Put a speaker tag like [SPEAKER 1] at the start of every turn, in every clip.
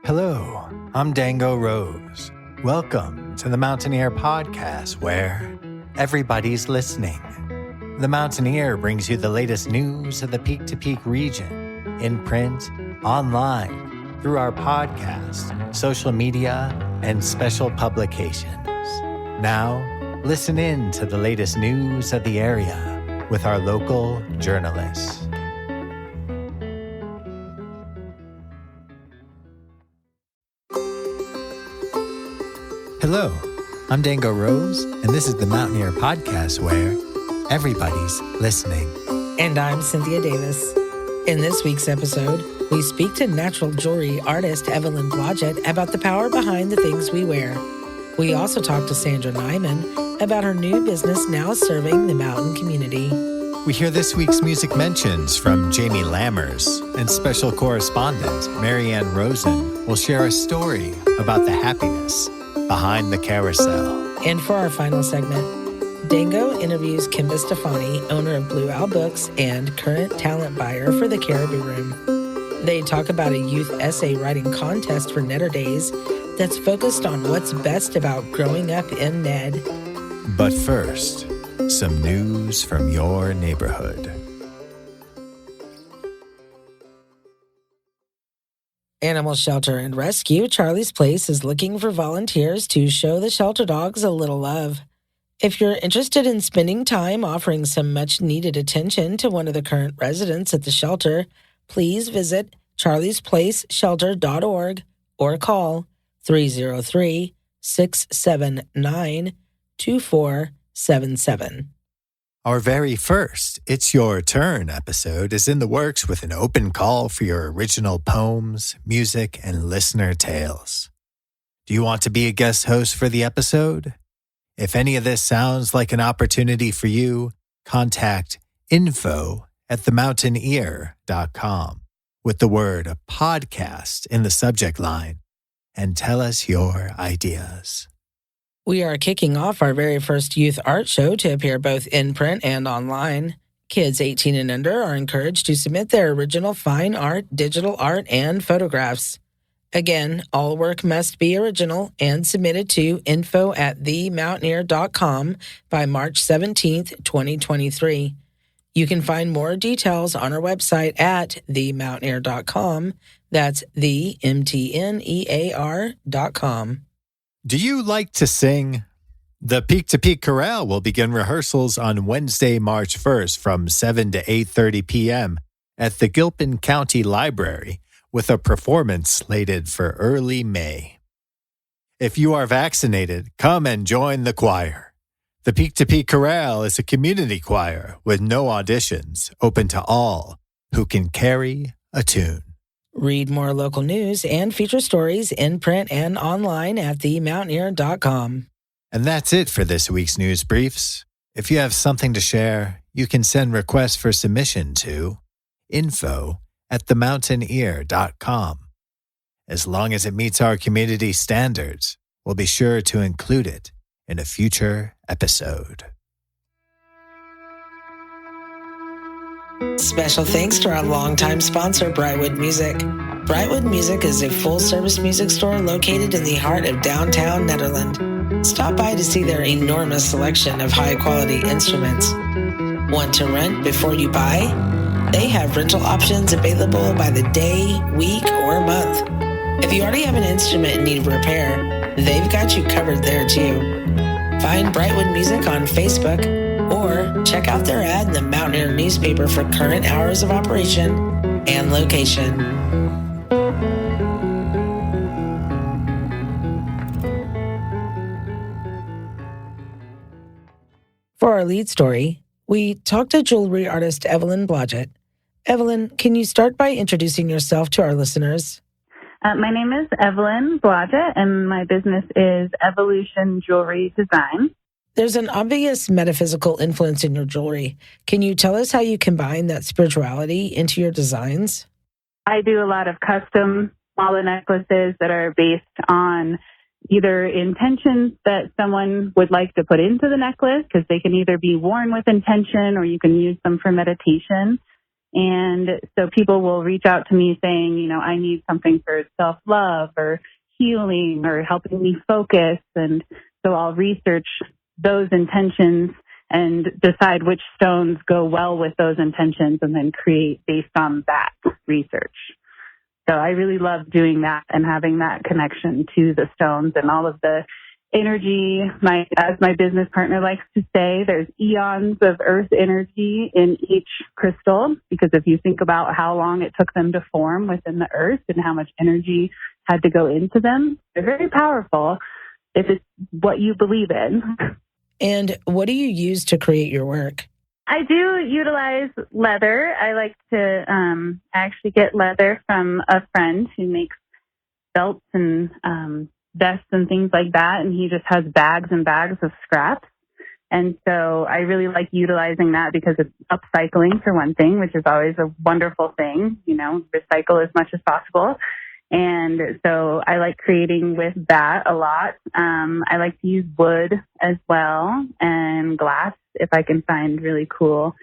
[SPEAKER 1] Hello, I'm Dango Rose. Welcome to the Mountaineer Podcast, where everybody's listening. The Mountaineer brings you the latest news of the Peak to Peak region, in print, online, through our podcast, social media, and special publications. Now, listen in to the latest news of the area with our local journalists. Hello, I'm Dango Rose, and this is the Mountaineer Podcast, where everybody's listening.
[SPEAKER 2] And I'm Cynthia Davis. In this week's episode, we speak to natural jewelry artist Evelyn Blodgett about the power behind the things we wear. We also talk to Sandra Nyman about her new business now serving the mountain community.
[SPEAKER 1] We hear this week's music mentions from Jamie Lammers, and special correspondent Marianne Rosen will share a story about the happiness behind the Carousel.
[SPEAKER 2] And for our final segment, Dango interviews Kimba Stefane, owner of Blue Owl Books and current talent buyer for the Caribou Room. They talk about a youth essay writing contest for Netter Days that's focused on what's best about growing up in Ned.
[SPEAKER 1] But first, some news from your neighborhood.
[SPEAKER 2] Animal Shelter and Rescue Charlie's Place is looking for volunteers to show the shelter dogs a little love. If you're interested in spending time offering some much-needed attention to one of the current residents at the shelter, please visit charliesplaceshelter.org or call 303-679-2477.
[SPEAKER 1] Our very first It's Your Turn episode is in the works with an open call for your original poems, music, and listener tales. Do you want to be a guest host for the episode? If any of this sounds like an opportunity for you, contact info@themountaineer.com with the word podcast in the subject line and tell us your ideas.
[SPEAKER 2] We are kicking off our very first youth art show to appear both in print and online. Kids 18 and under are encouraged to submit their original fine art, digital art, and photographs. Again, all work must be original and submitted to info@themountaineer.com by March 17th, 2023. You can find more details on our website at themountaineer.com. That's themtnear.com.
[SPEAKER 1] Do you like to sing? The Peak to Peak Chorale will begin rehearsals on Wednesday, March 1st from 7 to 8:30 p.m. at the Gilpin County Library, with a performance slated for early May. If you are vaccinated, come and join the choir. The Peak to Peak Chorale is a community choir with no auditions, open to all who can carry a tune.
[SPEAKER 2] Read more local news and feature stories in print and online at themountaineer.com.
[SPEAKER 1] And that's it for this week's news briefs. If you have something to share, you can send requests for submission to info@themountaineer.com. As long as it meets our community standards, we'll be sure to include it in a future episode.
[SPEAKER 2] Special thanks to our longtime sponsor, Brightwood Music. Brightwood Music is a full-service music store located in the heart of downtown Nederland. Stop by to see their enormous selection of high-quality instruments. Want to rent before you buy? They have rental options available by the day, week, or month. If you already have an instrument in need of repair, they've got you covered there too. Find Brightwood Music on Facebook or check out their ad in the Mountaineer newspaper for current hours of operation and location. For our lead story, we talked to jewelry artist Evelyn Blodgett. Evelyn, can you start by introducing yourself to our listeners?
[SPEAKER 3] My name is Evelyn Blodgett, and my business is Evolution Jewelry Design.
[SPEAKER 2] There's an obvious metaphysical influence in your jewelry. Can you tell us how you combine that spirituality into your designs?
[SPEAKER 3] I do a lot of custom mala necklaces that are based on either intentions that someone would like to put into the necklace, because they can either be worn with intention or you can use them for meditation. And so people will reach out to me saying, I need something for self-love or healing or helping me focus. And so I'll research those intentions and decide which stones go well with those intentions and then create based on that research. So I really love doing that and having that connection to the stones and all of the energy. As my business partner likes to say, there's eons of earth energy in each crystal, because if you think about how long it took them to form within the earth and how much energy had to go into them, they're very powerful if it's what you believe in.
[SPEAKER 2] And what do you use to create your work?
[SPEAKER 3] I do utilize leather. I like to actually get leather from a friend who makes belts and vests and things like that. And he just has bags and bags of scraps. And so I really like utilizing that because it's upcycling for one thing, which is always a wonderful thing, recycle as much as possible. And so I like creating with that a lot. I like to use wood as well and glass if I can find really cool,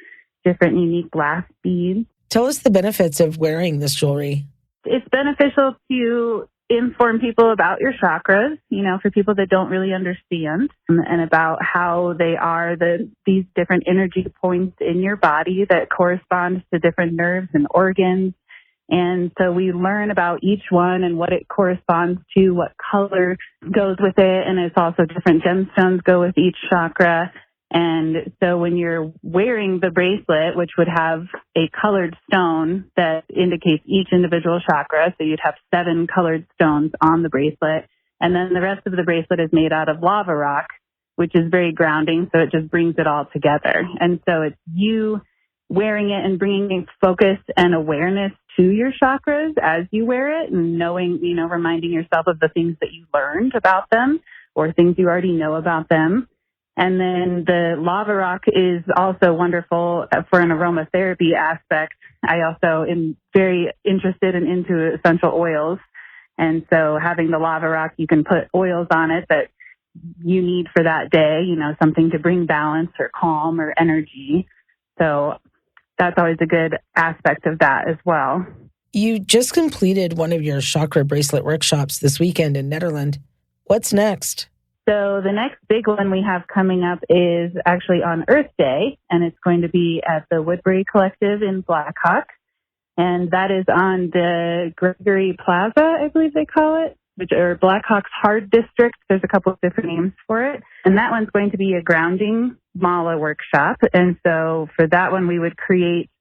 [SPEAKER 3] different, unique glass beads.
[SPEAKER 2] Tell us the benefits of wearing this jewelry.
[SPEAKER 3] It's beneficial to inform people about your chakras, for people that don't really understand, and about how they are these different energy points in your body that correspond to different nerves and organs. And so we learn about each one and what it corresponds to, what color goes with it. And it's also different gemstones go with each chakra. And so when you're wearing the bracelet, which would have a colored stone that indicates each individual chakra, so you'd have 7 colored stones on the bracelet. And then the rest of the bracelet is made out of lava rock, which is very grounding. So it just brings it all together. And so it's you wearing it and bringing focus and awareness to your chakras as you wear it, and knowing, reminding yourself of the things that you learned about them or things you already know about them. And then the lava rock is also wonderful for an aromatherapy aspect. I also am very interested and into essential oils. And so having the lava rock, you can put oils on it that you need for that day, something to bring balance or calm or energy. So that's always a good aspect of that as well.
[SPEAKER 2] You just completed one of your chakra bracelet workshops this weekend in Nederland. What's next?
[SPEAKER 3] So the next big one we have coming up is actually on Earth Day, and it's going to be at the Woodbury Collective in Blackhawk. And that is on the Gregory Plaza, I believe they call it, or Blackhawk's Hardt District. There's a couple of different names for it. And that one's going to be a grounding mala workshop. And so for that one, we would create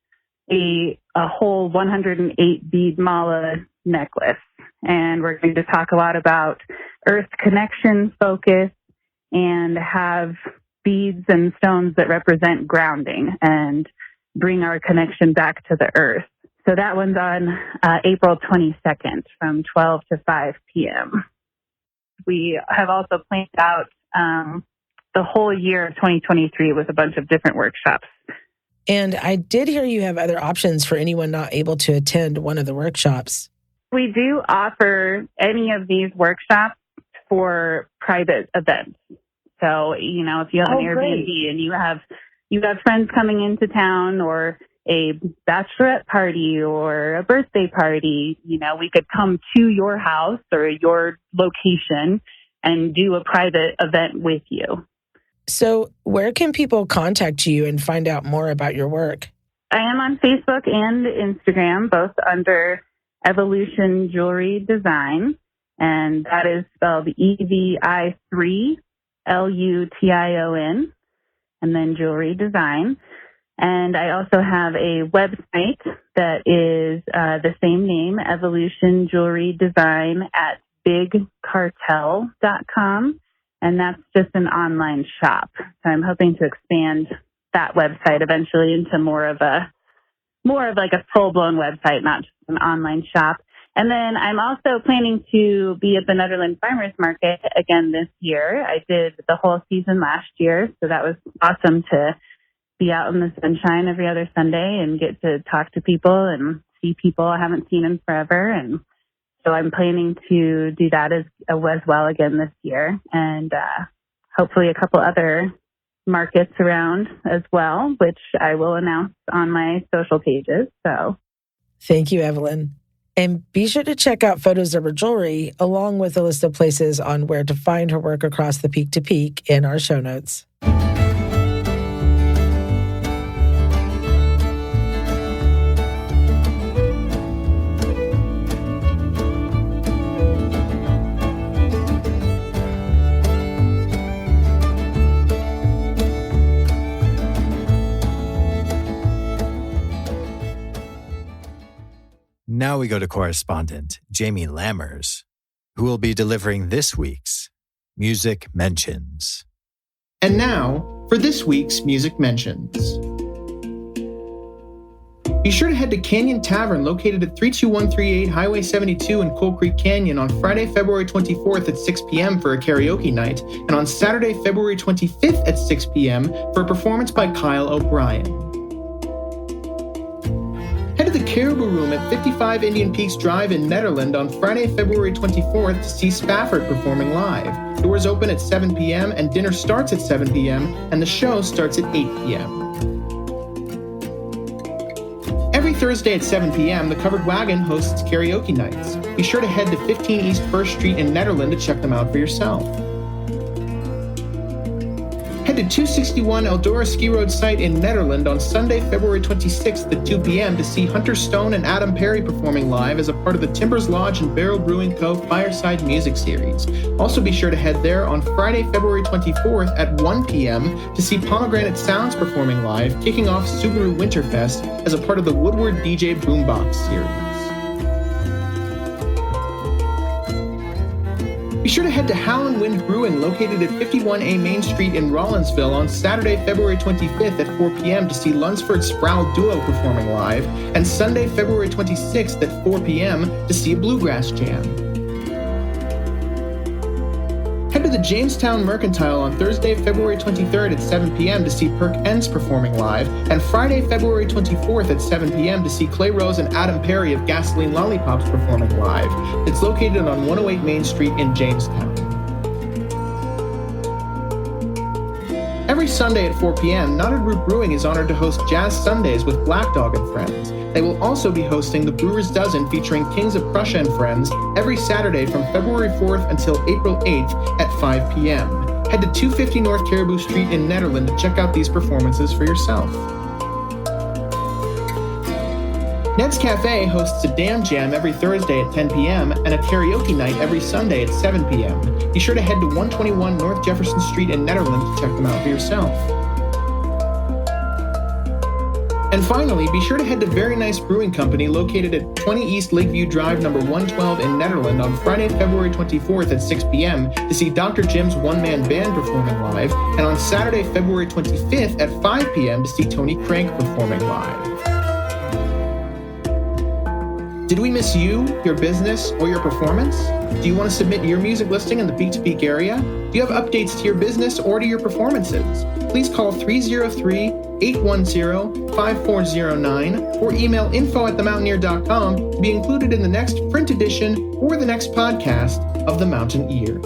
[SPEAKER 3] a whole 108 bead mala necklace. And we're going to talk a lot about earth connection focus and have beads and stones that represent grounding and bring our connection back to the earth. So that one's on April 22nd from 12 to 5 p.m. We have also planned out the whole year of 2023 with a bunch of different workshops.
[SPEAKER 2] And I did hear you have other options for anyone not able to attend one of the workshops.
[SPEAKER 3] We do offer any of these workshops for private events. So, if you have an Airbnb and you have friends coming into town, or a bachelorette party or a birthday party, we could come to your house or your location and do a private event with you.
[SPEAKER 2] So where can people contact you and find out more about your work?
[SPEAKER 3] I am on Facebook and Instagram, both under Evolution Jewelry Design, and that is spelled EVI3 LUTION, and then Jewelry Design. And I also have a website that is the same name, Evolution Jewelry Design, at bigcartel.com. And that's just an online shop. So I'm hoping to expand that website eventually into more of like a full-blown website, not just an online shop. And then I'm also planning to be at the Nederland Farmers Market again this year. I did the whole season last year, so that was awesome to be out in the sunshine every other Sunday and get to talk to people and see people I haven't seen in forever. And so I'm planning to do that as well again this year, and hopefully a couple other markets around as well, which I will announce on my social pages. So
[SPEAKER 2] thank you, Evelyn. And be sure to check out photos of her jewelry, along with a list of places on where to find her work across the Peak to Peak in our show notes.
[SPEAKER 1] Now we go to correspondent Jamie Lammers, who will be delivering this week's Music Mentions.
[SPEAKER 4] And now for this week's Music Mentions. Be sure to head to Canyon Tavern, located at 32138 Highway 72 in Coal Creek Canyon, on Friday, February 24th at 6 p.m. for a karaoke night, and on Saturday, February 25th at 6 p.m. for a performance by Kyle O'Brien. Head to the Caribou Room at 55 Indian Peaks Drive in Nederland on Friday, February 24th to see Spafford performing live. Doors open at 7 p.m. and dinner starts at 7 p.m. and the show starts at 8 p.m. Every Thursday at 7 p.m., the Covered Wagon hosts karaoke nights. Be sure to head to 15 East 1st Street in Nederland to check them out for yourself. Head to 261 Eldora Ski Road site in Nederland on Sunday, February 26th at 2 p.m. to see Hunter Stone and Adam Perry performing live as a part of the Timbers Lodge and Barrel Brewing Co. Fireside Music Series. Also be sure to head there on Friday, February 24th at 1 p.m. to see Pomegranate Sounds performing live, kicking off Subaru Winterfest as a part of the Woodward DJ Boombox Series. Be sure to head to Howlin' Wind Brewing, located at 51A Main Street in Rollinsville on Saturday, February 25th at 4 p.m. to see Lunsford Sproul Duo performing live, and Sunday, February 26th at 4 p.m. to see a Bluegrass Jam. Head to the Jamestown Mercantile on Thursday, February 23rd at 7 p.m. to see Perk Ends performing live, and Friday, February 24th at 7 p.m. to see Clay Rose and Adam Perry of Gasoline Lollipops performing live. It's located on 108 Main Street in Jamestown. Every Sunday at 4 p.m., Knotted Root Brewing is honored to host Jazz Sundays with Black Dog and Friends. They will also be hosting the Brewer's Dozen featuring Kings of Prussia and Friends every Saturday from February 4th until April 8th at 5 p.m. Head to 250 North Caribou Street in Nederland to check out these performances for yourself. Ned's Cafe hosts a Damn Jam every Thursday at 10 p.m. and a karaoke night every Sunday at 7 p.m. Be sure to head to 121 North Jefferson Street in Nederland to check them out for yourself. And finally, be sure to head to Very Nice Brewing Company, located at 20 East Lakeview Drive, number 112 in Nederland on Friday, February 24th at 6 p.m. to see Dr. Jim's one-man band performing live, and on Saturday, February 25th at 5 p.m. to see Tony Crank performing live. Did we miss you, your business, or your performance? Do you want to submit your music listing in the Peak to Peak area? Do you have updates to your business or to your performances? Please call 303-810-5409 or email info@themountaineer.com to be included in the next print edition or the next podcast of The Mountain Ear.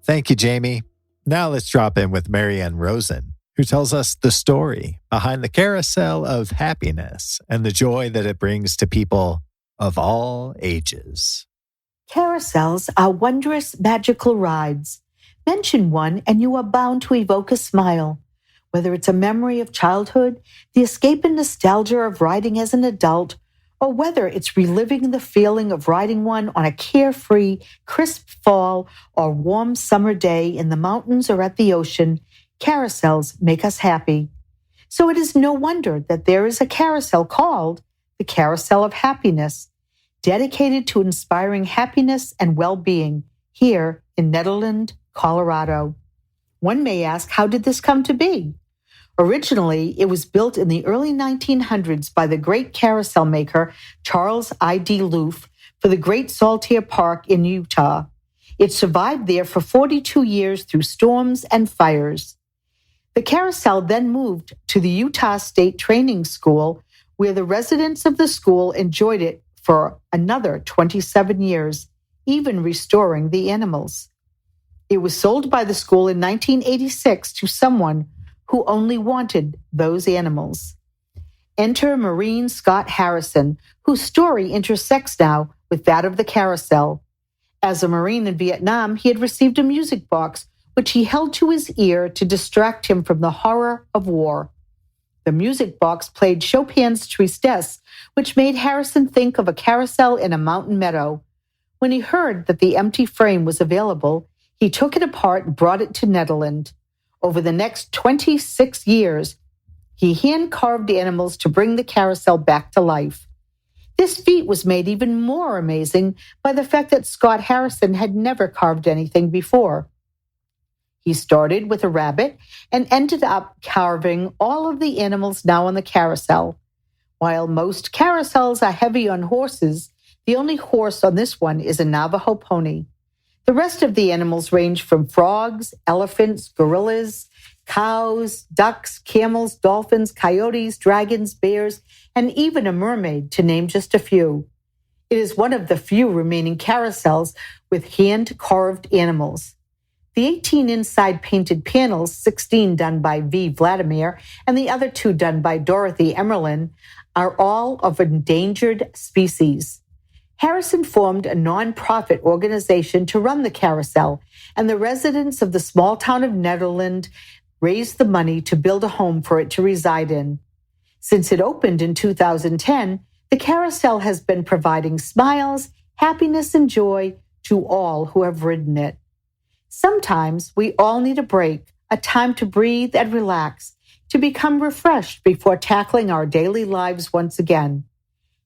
[SPEAKER 1] Thank you, Jamie. Now let's drop in with Marianne Rosen, who tells us the story behind the carousel of happiness and the joy that it brings to people of all ages.
[SPEAKER 5] Carousels are wondrous, magical rides. Mention one and you are bound to evoke a smile. Whether it's a memory of childhood, the escape and nostalgia of riding as an adult, or whether it's reliving the feeling of riding one on a carefree, crisp fall or warm summer day in the mountains or at the ocean, carousels make us happy. So it is no wonder that there is a carousel called the Carousel of Happiness, dedicated to inspiring happiness and well-being here in Nederland, Colorado. One may ask, how did this come to be? Originally, it was built in the early 1900s by the great carousel maker Charles I.D. Loof for the Great Saltier Park in Utah. It survived there for 42 years through storms and fires. The Carousel then moved to the Utah State Training School, where the residents of the school enjoyed it for another 27 years, even restoring the animals. It was sold by the school in 1986 to someone who only wanted those animals. Enter Marine Scott Harrison, whose story intersects now with that of the Carousel. As a Marine in Vietnam, he had received a music box, which he held to his ear to distract him from the horror of war. The music box played Chopin's Tristesse, which made Harrison think of a carousel in a mountain meadow. When he heard that the empty frame was available, he took it apart and brought it to Nederland. Over the next 26 years, he hand-carved animals to bring the carousel back to life. This feat was made even more amazing by the fact that Scott Harrison had never carved anything before. He started with a rabbit and ended up carving all of the animals now on the carousel. While most carousels are heavy on horses, the only horse on this one is a Navajo pony. The rest of the animals range from frogs, elephants, gorillas, cows, ducks, camels, dolphins, coyotes, dragons, bears, and even a mermaid, to name just a few. It is one of the few remaining carousels with hand-carved animals. The 18 inside painted panels, 16 done by V. Vladimir and the other 2 done by Dorothy Emerlin, are all of endangered species. Harrison formed a non-profit organization to run the carousel, and the residents of the small town of Nederland raised the money to build a home for it to reside in. Since it opened in 2010, the carousel has been providing smiles, happiness, and joy to all who have ridden it. Sometimes we all need a break, a time to breathe and relax, to become refreshed before tackling our daily lives once again.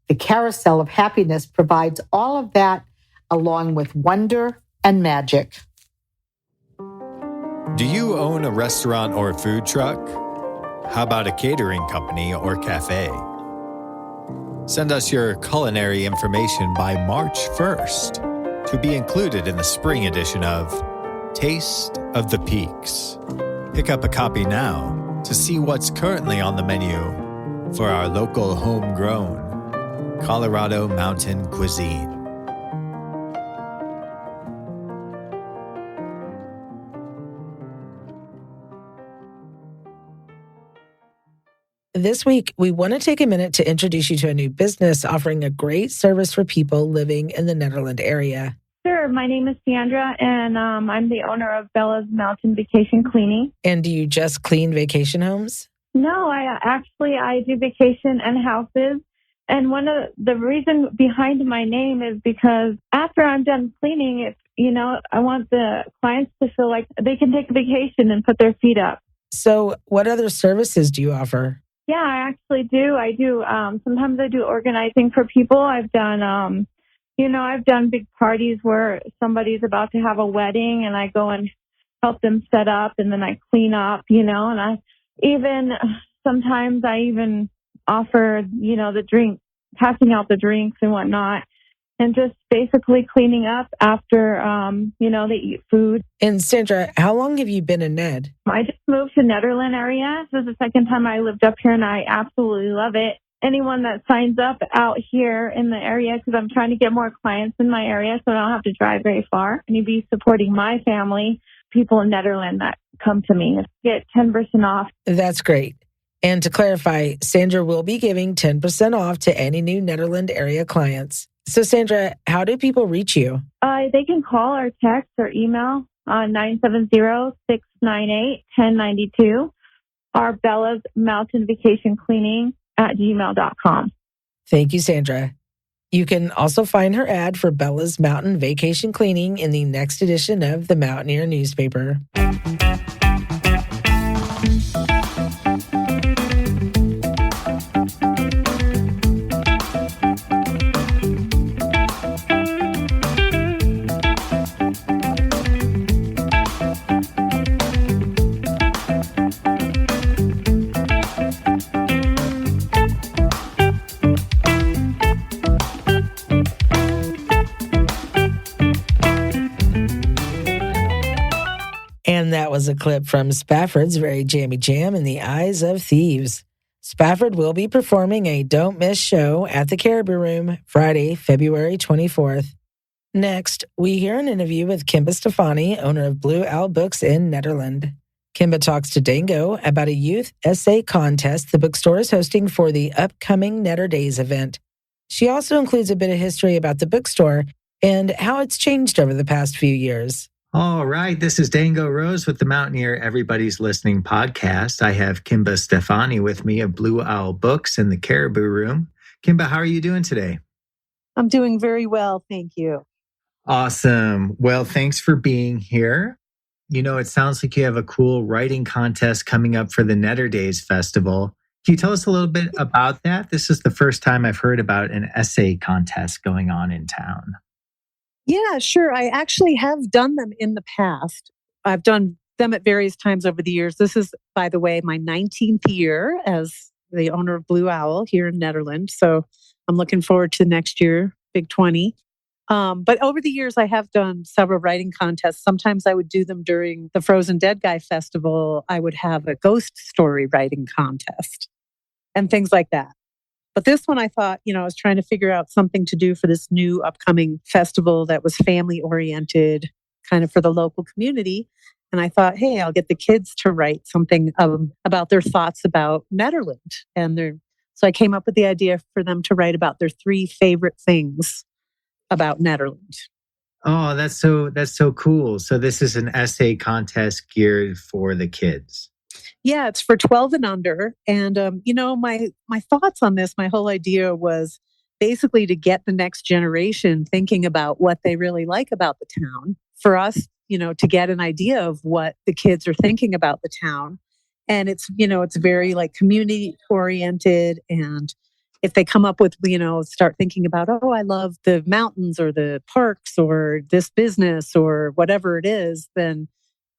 [SPEAKER 5] The Carousel of Happiness provides all of that, along with wonder and magic.
[SPEAKER 1] Do you own a restaurant or food truck? How about a catering company or cafe? Send us your culinary information by March 1st to be included in the spring edition of Taste of the Peaks. Pick up a copy now to see what's currently on the menu for our local homegrown Colorado mountain cuisine.
[SPEAKER 2] This week, we want to take a minute to introduce you to a new business offering a great service for people living in the Nederland area.
[SPEAKER 6] Sure. My name is Sandra, and I'm the owner of Bella's Mountain Vacation Cleaning.
[SPEAKER 2] And do you just clean vacation homes?
[SPEAKER 6] No, I do vacation and houses. And one of the reason behind my name is because after I'm done cleaning, I want the clients to feel like they can take a vacation and put their feet up.
[SPEAKER 2] So what other services do you offer?
[SPEAKER 6] Yeah, I actually do. I do. Sometimes I do organizing for people. I've done, I've done big parties where somebody's about to have a wedding and I go and help them set up and then I clean up, and sometimes I even offer, the drink, passing out the drinks and whatnot, and just basically cleaning up after, they eat food.
[SPEAKER 2] And Sandra, how long have you been in Ned?
[SPEAKER 6] I just moved to Nederland area. This is the second time I lived up here and I absolutely love it. Anyone that signs up out here in the area, because I'm trying to get more clients in my area so I don't have to drive very far, and you'd be supporting my family, people in Nederland that come to me. Get 10% off.
[SPEAKER 2] That's great. And to clarify, Sandra will be giving 10% off to any new Nederland area clients. So Sandra, how do people reach you?
[SPEAKER 6] They can call or text or email on 970-698-1092 or Bella's Mountain Vacation Cleaning at gmail.com.
[SPEAKER 2] Thank you, Sandra. You can also find her ad for Bella's Mountain Vacation Cleaning in the next edition of the Mountaineer newspaper. And that That was a clip from Spafford's very jammy jam, In the Eyes of Thieves. Spafford will be performing a Don't Miss show at the Caribou Room Friday, February 24th. Next, we hear an interview with Kimba Stefane, owner of Blue Owl Books in Nederland. Kimba talks to Dango about a youth essay contest the bookstore is hosting for the upcoming Netter Days event. She also includes a bit of history about the bookstore and how it's changed over the past few years.
[SPEAKER 1] All right, this is Dango Rose with the Mountaineer Everybody's Listening podcast. I have Kimba Stefane with me of Blue Owl Books in the Caribou Room. Kimba, how are you doing today?
[SPEAKER 7] I'm doing very well, thank you.
[SPEAKER 1] Awesome. Well, thanks for being here. You know, it sounds like you have a cool writing contest coming up for the Netter Days Festival. Can you tell us a little bit about that? This is the first time I've heard about an essay contest going on in town.
[SPEAKER 7] Yeah, sure. I actually have done them in the past. I've done them at various times over the years. This is, by the way, my 19th year as the owner of Blue Owl here in Nederland. So I'm looking forward to next year, Big 20. But over the years, I have done several writing contests. Sometimes I would do them during the Frozen Dead Guy Festival. I would have a ghost story writing contest and things like that. But this one, I thought, I was trying to figure out something to do for this new upcoming festival that was family oriented, kind of for the local community. And I thought, hey, I'll get the kids to write something about their thoughts about Nederland. So I came up with the idea for them to write about their 3 favorite things about Nederland.
[SPEAKER 1] Oh, that's so cool. So this is an essay contest geared for the kids.
[SPEAKER 7] Yeah, it's for 12 and under. And, my thoughts on this, my whole idea was basically to get the next generation thinking about what they really like about the town. For us, to get an idea of what the kids are thinking about the town. And it's very like community oriented. And if they come up with, start thinking about, oh, I love the mountains or the parks or this business or whatever it is, then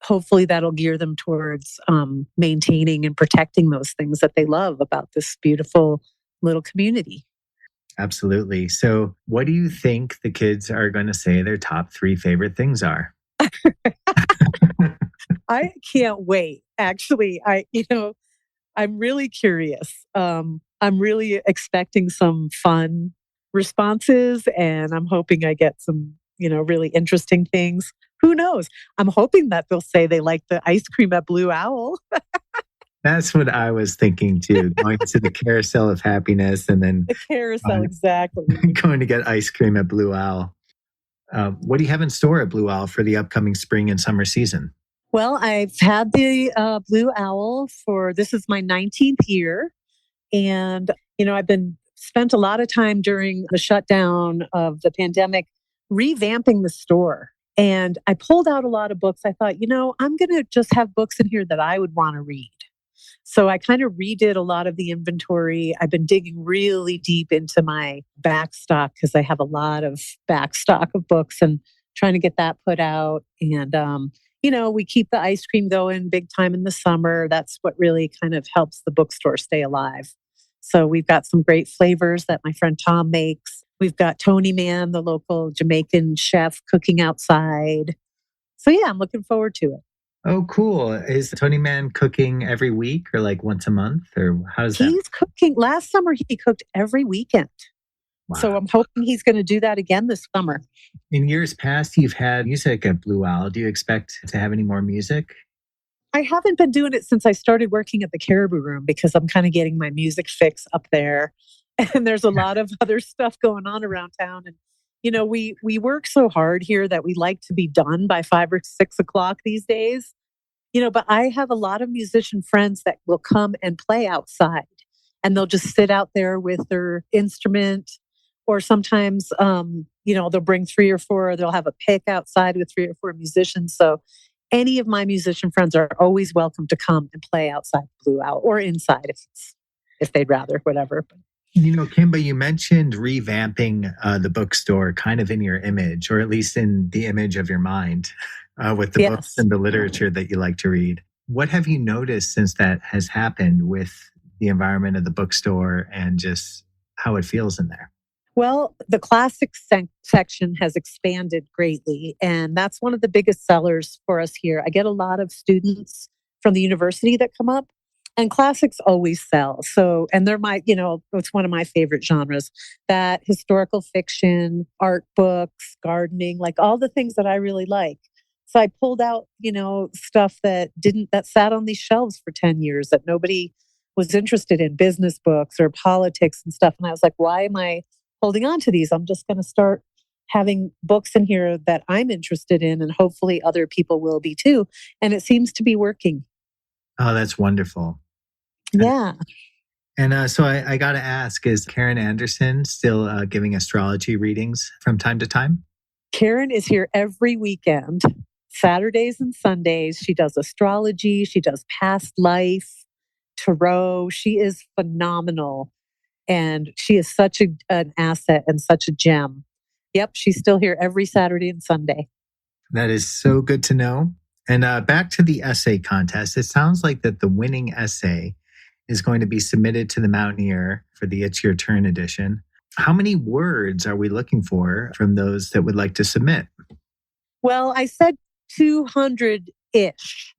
[SPEAKER 7] hopefully that'll gear them towards maintaining and protecting those things that they love about this beautiful little community.
[SPEAKER 1] Absolutely. So what do you think the kids are going to say their top 3 favorite things are?
[SPEAKER 7] I can't wait. Actually, I'm really curious. I'm really expecting some fun responses, and I'm hoping I get some, really interesting things. Who knows? I'm hoping that they'll say they like the ice cream at Blue Owl.
[SPEAKER 1] That's what I was thinking too. Going to the Carousel of Happiness and then
[SPEAKER 7] the Carousel, exactly.
[SPEAKER 1] Going to get ice cream at Blue Owl. What do you have in store at Blue Owl for the upcoming spring and summer season?
[SPEAKER 7] Well, I've had the Blue Owl this is my 19th year. And, I've spent a lot of time during the shutdown of the pandemic revamping the store. And I pulled out a lot of books. I thought, I'm going to just have books in here that I would want to read. So I kind of redid a lot of the inventory. I've been digging really deep into my back stock because I have a lot of back stock of books and trying to get that put out. And, we keep the ice cream going big time in the summer. That's what really kind of helps the bookstore stay alive. So we've got some great flavors that my friend Tom makes. We've got Tony Man, the local Jamaican chef, cooking outside. So yeah, I'm looking forward to it.
[SPEAKER 1] Oh, cool. Is Tony Man cooking every week or like once a month? Or how's that?
[SPEAKER 7] He's cooking. Last summer, he cooked every weekend. Wow. So I'm hoping he's going to do that again this summer.
[SPEAKER 1] In years past, you've had music at Blue Owl. Do you expect to have any more music?
[SPEAKER 7] I haven't been doing it since I started working at the Caribou Room because I'm kind of getting my music fix up there. And there's a lot of other stuff going on around town. And, we work so hard here that we like to be done by 5 or 6 o'clock these days. But I have a lot of musician friends that will come and play outside. And they'll just sit out there with their instrument. Or sometimes, they'll bring 3 or 4, or they'll have a pick outside with 3 or 4 musicians. So any of my musician friends are always welcome to come and play outside Blue Owl or inside if they'd rather, whatever.
[SPEAKER 1] Kimba, you mentioned revamping the bookstore kind of in your image, or at least in the image of your mind, with the books and the literature that you like to read. What have you noticed since that has happened with the environment of the bookstore and just how it feels in there?
[SPEAKER 7] Well, the classics section has expanded greatly, and that's one of the biggest sellers for us here. I get a lot of students from the university that come up, and classics always sell. So, and they're it's one of my favorite genres, that historical fiction, art books, gardening, like all the things that I really like. So I pulled out, stuff that sat on these shelves for 10 years that nobody was interested in, business books or politics and stuff. And I was like, why am I holding on to these? I'm just going to start having books in here that I'm interested in, and hopefully other people will be too. And it seems to be working.
[SPEAKER 1] Oh, that's wonderful.
[SPEAKER 7] Yeah.
[SPEAKER 1] And so I got to ask, is Karen Anderson still giving astrology readings from time to time?
[SPEAKER 7] Karen is here every weekend, Saturdays and Sundays. She does astrology. She does past life, tarot. She is phenomenal. And she is such an asset and such a gem. Yep, she's still here every Saturday and Sunday.
[SPEAKER 1] That is so good to know. And back to the essay contest. It sounds like that the winning essay is going to be submitted to the Mountaineer for the It's Your Turn edition. How many words are we looking for from those that would like to submit?
[SPEAKER 7] Well, I said 200-ish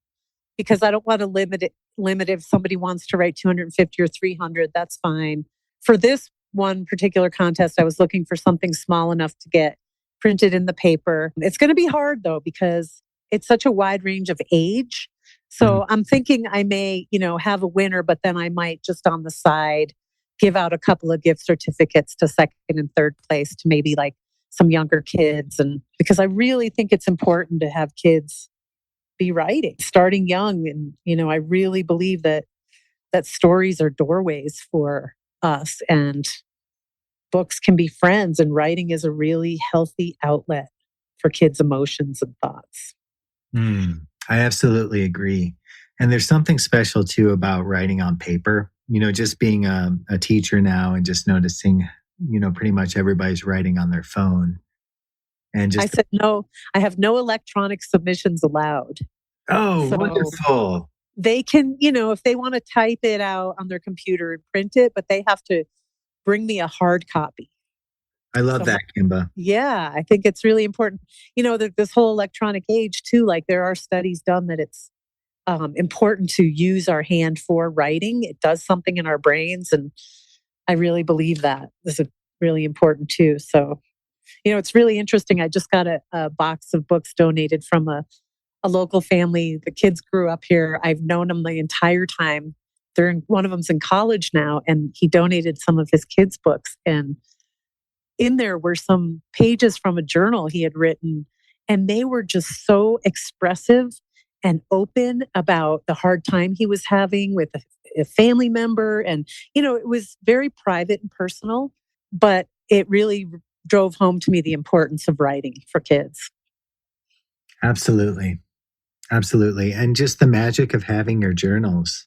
[SPEAKER 7] because I don't want to limit it. If somebody wants to write 250 or 300, that's fine. For this one particular contest, I was looking for something small enough to get printed in the paper. It's going to be hard though, because it's such a wide range of age. So I'm thinking I may, have a winner, but then I might just on the side give out a couple of gift certificates to second and third place to maybe like some younger kids. And because I really think it's important to have kids be writing, starting young. And, I really believe that stories are doorways for us, and books can be friends, and writing is a really healthy outlet for kids' emotions and thoughts.
[SPEAKER 1] I absolutely agree. And there's something special too about writing on paper, just being a teacher now and just noticing, pretty much everybody's writing on their phone. And just,
[SPEAKER 7] I said, no, I have no electronic submissions allowed.
[SPEAKER 1] Oh, so wonderful.
[SPEAKER 7] They can, if they want to type it out on their computer and print it, but they have to bring me a hard copy.
[SPEAKER 1] I love that, Kimba.
[SPEAKER 7] Yeah, I think it's really important. This whole electronic age too, like there are studies done that it's important to use our hand for writing. It does something in our brains. And I really believe that this is really important too. So, it's really interesting. I just got a box of books donated from a local family. The kids grew up here. I've known them the entire time. One of them's in college now, and he donated some of his kids' books. And in there were some pages from a journal he had written, and they were just so expressive and open about the hard time he was having with a family member. And, it was very private and personal, but it really drove home to me the importance of writing for kids.
[SPEAKER 1] Absolutely. Absolutely. And just the magic of having your journals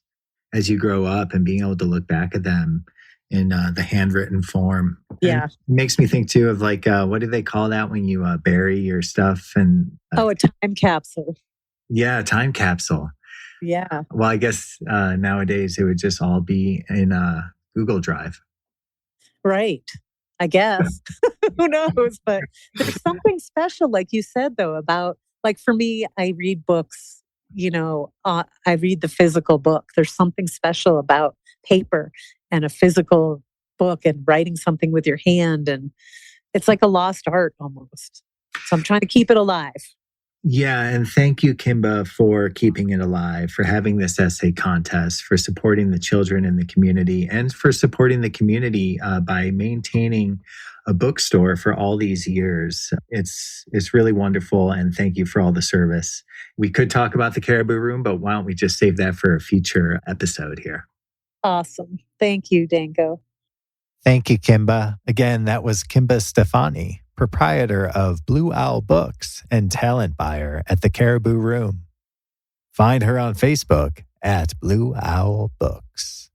[SPEAKER 1] as you grow up and being able to look back at them in the handwritten form.
[SPEAKER 7] Yeah.
[SPEAKER 1] And it makes me think too of like, what do they call that when you bury your stuff? And
[SPEAKER 7] a time capsule.
[SPEAKER 1] Yeah, time capsule.
[SPEAKER 7] Yeah.
[SPEAKER 1] Well, I guess nowadays it would just all be in Google Drive.
[SPEAKER 7] Right. I guess. Who knows? But there's something special, like you said, though, about, like for me, I read books, I read the physical book. There's something special about paper and a physical book and writing something with your hand. And it's like a lost art almost. So I'm trying to keep it alive.
[SPEAKER 1] Yeah. And thank you, Kimba, for keeping it alive, for having this essay contest, for supporting the children in the community, and for supporting the community by maintaining a bookstore for all these years. It's really wonderful. And thank you for all the service. We could talk about the Caribou Room, but why don't we just save that for a future episode here?
[SPEAKER 7] Awesome. Thank you, Danko.
[SPEAKER 1] Thank you, Kimba. Again, that was Kimba Stefane, proprietor of Blue Owl Books and talent buyer at the Caribou Room. Find her on Facebook at Blue Owl Books.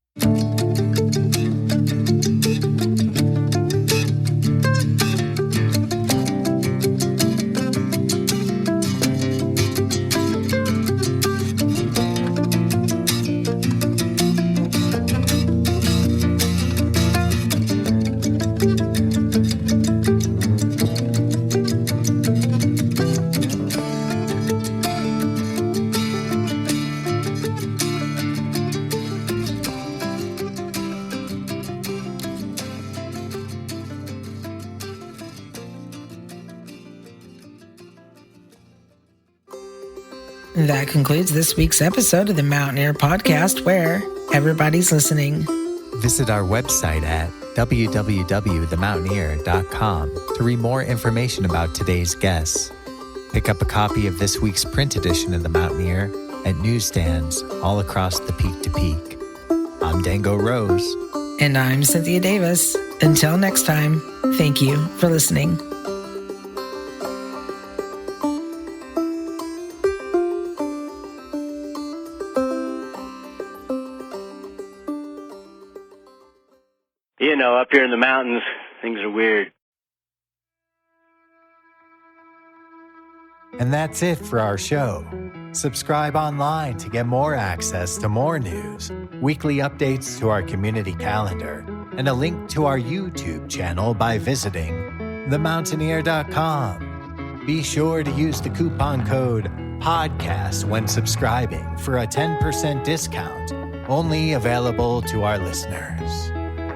[SPEAKER 2] That concludes this week's episode of the Mountaineer Podcast, where everybody's listening.
[SPEAKER 1] Visit our website at www.themountaineer.com to read more information about today's guests. Pick up a copy of this week's print edition of The Mountaineer at newsstands all across the Peak to Peak. I'm Dango Rose.
[SPEAKER 2] And I'm Cynthia Davis. Until next time, thank you for listening.
[SPEAKER 8] You know, up here in the mountains, things are weird.
[SPEAKER 1] And that's it for our show. Subscribe online to get more access to more news, weekly updates to our community calendar, and a link to our YouTube channel by visiting themountaineer.com. Be sure to use the coupon code PODCAST when subscribing for a 10% discount, only available to our listeners.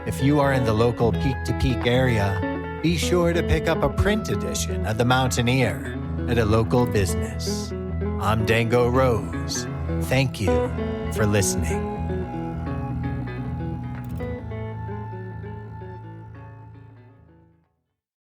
[SPEAKER 1] If you are in the local Peak to Peak area, be sure to pick up a print edition of The Mountaineer at a local business. I'm Dango Rose. Thank you for listening.